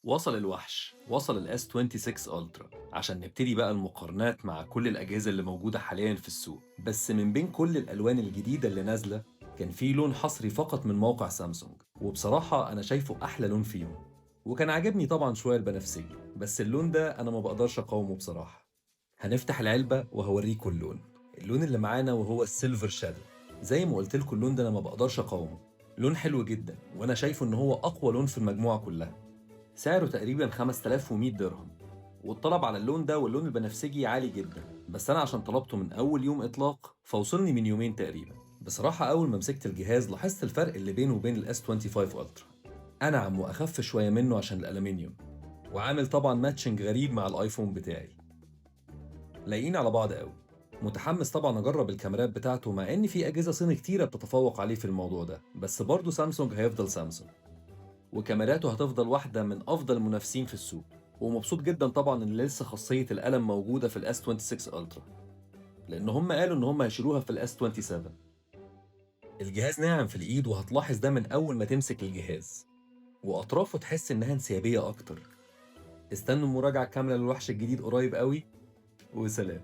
وصل الوحش، وصل الاس 26 الترا عشان نبتدي بقى المقارنات مع كل الاجهزه اللي موجوده حاليا في السوق. بس من بين كل الالوان الجديده اللي نازله كان في لون حصري فقط من موقع سامسونج، وبصراحه انا شايفه احلى لون فيهم. وكان عاجبني طبعا شويه البنفسجي، بس اللون ده انا ما بقدرش اقاومه بصراحه. هنفتح العلبه وهوريكم اللون اللي معانا وهو السيلفر شادو. زي ما قلت لكم اللون ده انا ما بقدرش اقاومه. لون حلو جدا، وانا شايفه ان هو اقوى لون في المجموعه كلها. سعره تقريبا 5100 درهم، والطلب على اللون ده واللون البنفسجي عالي جدا. بس انا عشان طلبته من اول يوم اطلاق فوصلني من يومين تقريبا. بصراحة اول ما مسكت الجهاز لاحظت الفرق اللي بينه وبين الاس 25 الترا. انعم واخف شوية منه عشان الالومنيوم، وعامل طبعا ماتشنج غريب مع الايفون بتاعي. لايقين على بعض قوي. متحمس طبعا اجرب الكاميرات بتاعته، مع ان في اجهزة صيني كتيرة بتتفوق عليه في الموضوع ده، بس برضه سامسونج هيفضل سامسونج، وكاميراته هتفضل واحدة من أفضل المنافسين في السوق. ومبسوط جدا طبعا إن لسه خاصية القلم موجودة في الاس 26 الترا، لأن هم قالوا إن هم هيشيلوها في الاس 27. الجهاز ناعم في الإيد، وهتلاحظ ده من أول ما تمسك الجهاز، وأطرافه تحس إنها انسيابية أكتر. استنوا مراجعة كاملة للوحش الجديد قريب قوي، وسلام.